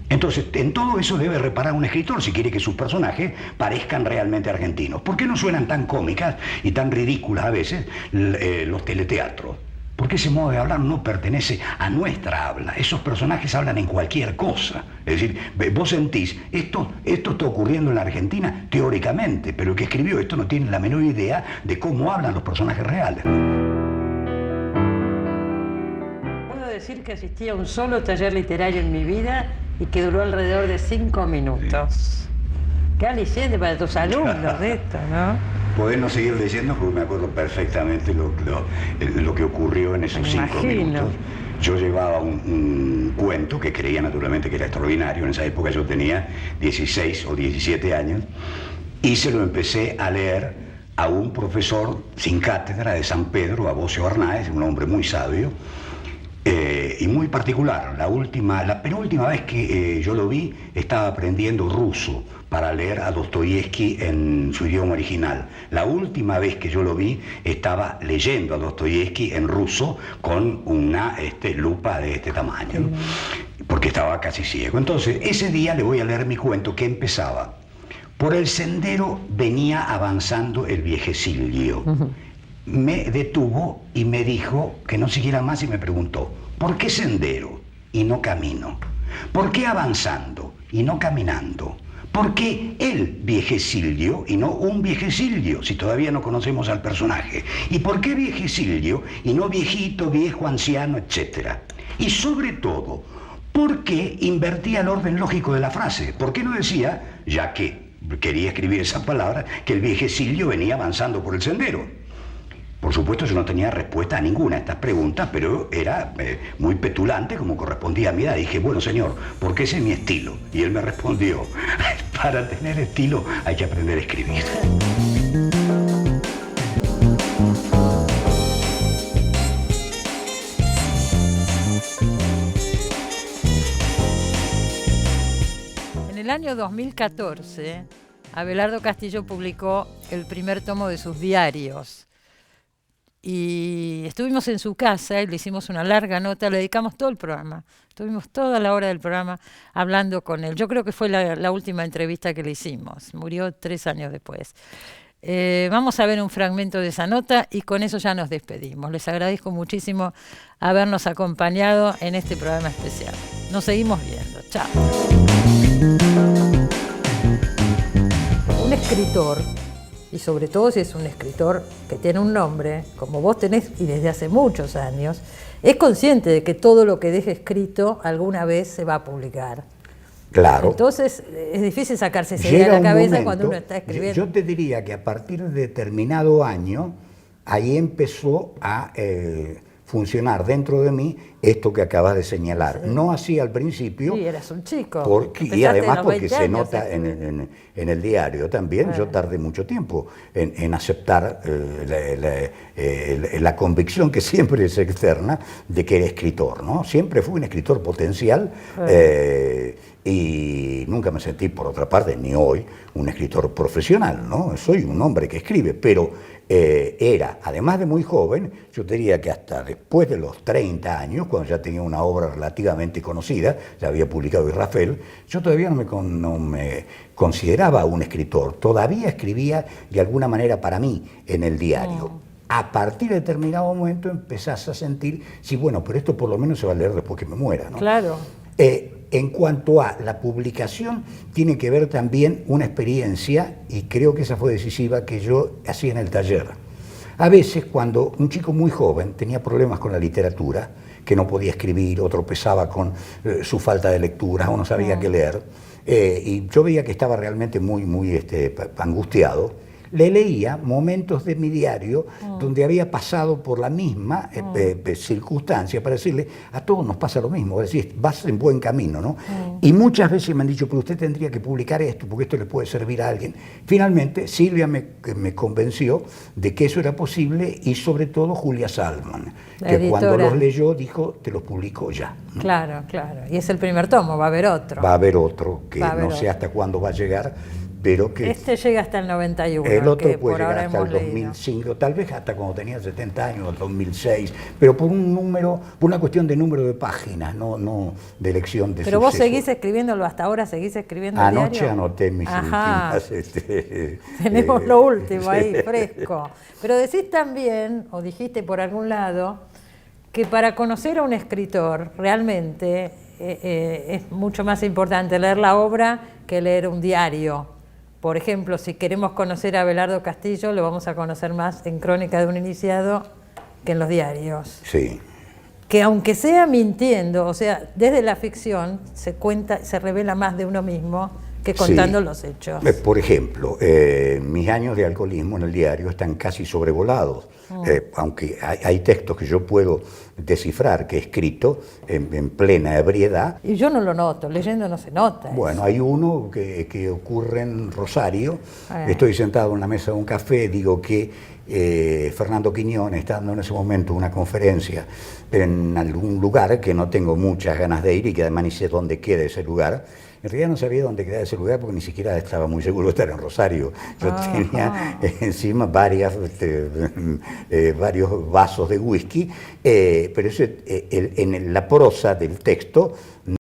Entonces, en todo eso debe reparar un escritor si quiere que sus personajes parezcan realmente argentinos. ¿Por qué no suenan tan cómicas y tan ridículas a veces los teleteatros? Porque ese modo de hablar no pertenece a nuestra habla. Esos personajes hablan en cualquier cosa. Es decir, vos sentís, esto está ocurriendo en la Argentina teóricamente, pero el que escribió esto no tiene la menor idea de cómo hablan los personajes reales. Puedo decir que asistí a un solo taller literario en mi vida y que duró alrededor de 5 minutos. Qué aliciente para tus alumnos de esto, ¿no? Podés no seguir leyendo porque me acuerdo perfectamente lo que ocurrió en esos 5 minutos. Yo llevaba un cuento que creía naturalmente que era extraordinario. En esa época yo tenía 16 o 17 años y se lo empecé a leer a un profesor sin cátedra de San Pedro, a Bocio Arnáez, un hombre muy sabio y muy particular. La penúltima vez que yo lo vi estaba aprendiendo ruso para leer a Dostoyevsky en su idioma original. La última vez que yo lo vi estaba leyendo a Dostoyevsky en ruso con una lupa de este tamaño, ¿no? Porque estaba casi ciego. Entonces, ese día le voy a leer mi cuento que empezaba: por el sendero venía avanzando el viejecillo. Me detuvo y me dijo que no siguiera más y me preguntó: ¿por qué sendero y no camino? ¿Por qué avanzando y no caminando? ¿Por qué el viejecillo y no un viejecillo, si todavía no conocemos al personaje? ¿Y por qué viejecillo y no viejito, viejo, anciano, etcétera? Y sobre todo, ¿por qué invertía el orden lógico de la frase? ¿Por qué no decía, ya que quería escribir esa palabra, que el viejecillo venía avanzando por el sendero? Por supuesto, yo no tenía respuesta a ninguna de estas preguntas, pero era muy petulante, como correspondía a mi edad. Dije, bueno, señor, porque ese es mi estilo. Y él me respondió, para tener estilo hay que aprender a escribir. En el año 2014, Abelardo Castillo publicó el primer tomo de sus diarios. Y estuvimos en su casa y le hicimos una larga nota, le dedicamos todo el programa. Estuvimos toda la hora del programa hablando con él. Yo creo que fue la última entrevista que le hicimos. Murió 3 años después. Vamos a ver un fragmento de esa nota y con eso ya nos despedimos. Les agradezco muchísimo habernos acompañado en este programa especial. Nos seguimos viendo. Chao. Un escritor, y sobre todo si es un escritor que tiene un nombre, como vos tenés y desde hace muchos años, es consciente de que todo lo que deje escrito alguna vez se va a publicar. Claro. Entonces es difícil sacarse esa idea de la cabeza cuando uno está escribiendo. Yo te diría que a partir de determinado año, ahí empezó a funcionar dentro de mí esto que acabas de señalar. Sí. No así al principio. Sí, eras un chico. Y además porque se nota en el diario también. Yo tardé mucho tiempo en aceptar la convicción que siempre es externa de que era escritor, ¿no? Siempre fui un escritor potencial y nunca me sentí, por otra parte, ni hoy, un escritor profesional, ¿no? Soy un hombre que escribe, pero era, además de muy joven, yo diría que hasta después de los 30 años, cuando ya tenía una obra relativamente conocida, ya había publicado Israfel, yo todavía no me consideraba un escritor, todavía escribía de alguna manera para mí en el diario. A partir de determinado momento empezás a sentir, sí, bueno, pero esto por lo menos se va a leer después que me muera, ¿no? Claro. En cuanto a la publicación, tiene que ver también una experiencia, y creo que esa fue decisiva, que yo hacía en el taller. A veces, cuando un chico muy joven tenía problemas con la literatura, que no podía escribir, o tropezaba con su falta de lectura, o no sabía qué leer, y yo veía que estaba realmente muy angustiado, le leía momentos de mi diario donde había pasado por la misma circunstancia para decirle, a todos nos pasa lo mismo, es decir, vas en buen camino, ¿no? Y muchas veces me han dicho, pero usted tendría que publicar esto, porque esto le puede servir a alguien. Finalmente, Silvia me convenció de que eso era posible, y sobre todo Julia Salman, que cuando los leyó dijo, te los publico ya, ¿no? Claro, claro. Y es el primer tomo, va a haber otro. Va a haber otro, que no sé hasta cuándo va a llegar, pero que este llega hasta el 91. El otro puede llegar hasta el 2005, tal vez hasta cuando tenía 70 años, el 2006, pero por una cuestión de número de páginas, no de elección de Pero sucesos. vos seguís escribiéndolo, hasta ahora seguís escribiendo Anoche diario. Anoté mis últimas... Tenemos lo último ahí, fresco. Pero decís también, o dijiste por algún lado, que para conocer a un escritor realmente es mucho más importante leer la obra que leer un diario. Por ejemplo, si queremos conocer a Abelardo Castillo, lo vamos a conocer más en Crónica de un iniciado que en los diarios. Sí. que aunque sea mintiendo, o sea, desde la ficción se cuenta, se revela más de uno mismo que contando los hechos. Por ejemplo, mis años de alcoholismo en el diario están casi sobrevolados, aunque hay textos que yo puedo descifrar que he escrito en plena ebriedad. Y yo no lo noto, leyendo no se nota. Bueno, hay uno que ocurre en Rosario. Estoy sentado en la mesa de un café, digo que Fernando Quiñones está dando en ese momento una conferencia en algún lugar que no tengo muchas ganas de ir y que además ni sé dónde queda ese lugar. En realidad no sabía dónde quedaba ese lugar porque ni siquiera estaba muy seguro de estar en Rosario. Yo tenía encima varios vasos de whisky, pero eso, en la prosa del texto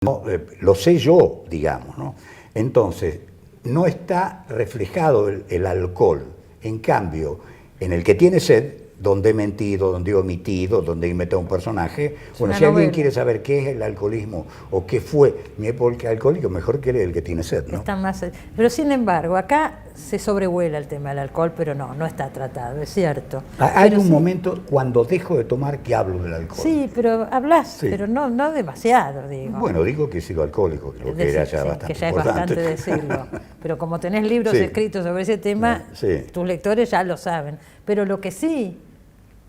no, lo sé yo, digamos, ¿no? Entonces, no está reflejado el alcohol. En cambio, en el que tiene sed, donde he mentido, donde he omitido, donde he inventado un personaje. Bueno, si alguien quiere saber qué es el alcoholismo o qué fue mi época alcohólica, mejor que el que tiene sed, ¿no? Está más, pero sin embargo, acá se sobrevuela el tema del alcohol, pero no está tratado, es cierto. Hay un momento cuando dejo de tomar que hablo del alcohol. Sí, pero hablas, pero no demasiado, digo. Bueno, digo que he sido alcohólico, que lo que era ya bastante que ya importante. Es bastante decirlo. Pero como tenés libros escritos sobre ese tema, tus lectores ya lo saben. Pero lo que sí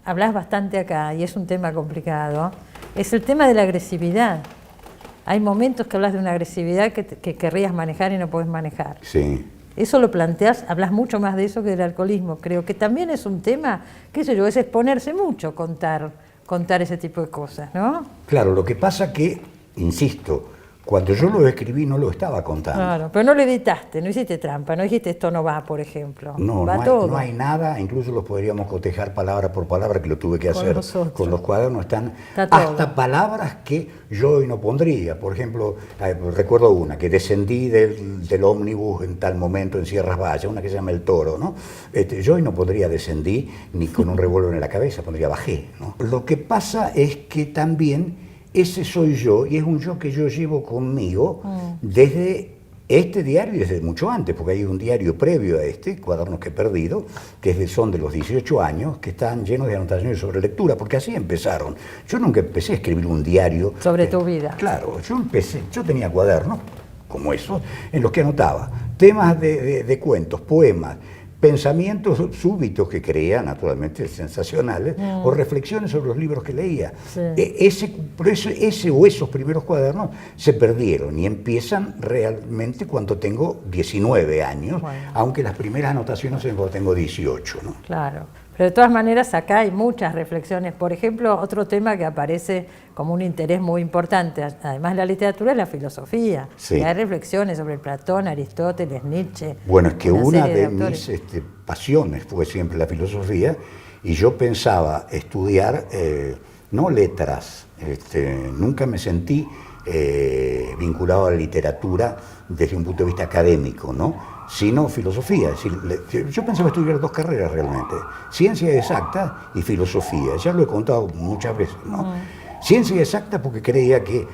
hablas bastante acá, y es un tema complicado, es el tema de la agresividad. Hay momentos que hablas de una agresividad que querrías manejar y no podés manejar. Sí. Eso lo planteas, hablas mucho más de eso que del alcoholismo. Creo que también es un tema, qué sé yo, es exponerse mucho contar ese tipo de cosas, ¿no? Claro, lo que pasa que, insisto, cuando yo lo escribí no lo estaba contando. Claro, pero no lo editaste, no hiciste trampa, no dijiste esto no va, por ejemplo. No, no hay nada, incluso los podríamos cotejar palabra por palabra, que lo tuve que hacer con los cuadernos, están hasta palabras que yo hoy no pondría. Por ejemplo, recuerdo una, que descendí del ómnibus en tal momento en Sierras Vallas, una que se llama El Toro, ¿no? Yo hoy no pondría descendí ni con un revólver en la cabeza, pondría bajé, ¿no? Lo que pasa es que también ese soy yo, y es un yo que yo llevo conmigo desde este diario y desde mucho antes, porque hay un diario previo a este, Cuadernos que he perdido, que son de los 18 años, que están llenos de anotaciones sobre lectura, porque así empezaron. Yo nunca empecé a escribir un diario sobre tu vida. Claro, yo tenía cuadernos, como esos, en los que anotaba temas de cuentos, poemas, pensamientos súbitos que creía, naturalmente sensacionales, o reflexiones sobre los libros que leía. Sí. Esos primeros cuadernos se perdieron y empiezan realmente cuando tengo 19 años, aunque las primeras anotaciones son cuando tengo 18, ¿no? Claro. Pero de todas maneras acá hay muchas reflexiones. Por ejemplo, otro tema que aparece como un interés muy importante, además de la literatura, es la filosofía. Sí. Y hay reflexiones sobre Platón, Aristóteles, Nietzsche. Bueno, es que una de mis pasiones fue siempre la filosofía, y yo pensaba estudiar, no letras, nunca me sentí vinculado a la literatura desde un punto de vista académico, ¿no? Sino filosofía. Es decir, yo pensaba estudiar dos carreras realmente, ciencia exacta y filosofía. Ya lo he contado muchas veces, ¿no? Ciencia exacta porque creía que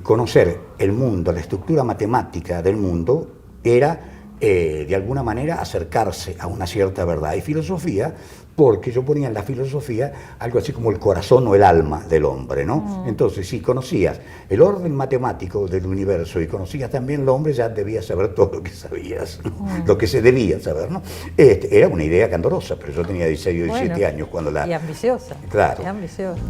conocer el mundo, la estructura matemática del mundo, era de alguna manera acercarse a una cierta verdad. Y filosofía porque yo ponía en la filosofía algo así como el corazón o el alma del hombre, ¿no? Entonces, si conocías el orden matemático del universo y conocías también el hombre, ya debías saber todo lo que sabías, ¿no? Lo que se debía saber, ¿no? Era una idea candorosa, pero yo tenía 16 o 17 años cuando la... Y ambiciosa. Claro. Y ambiciosa.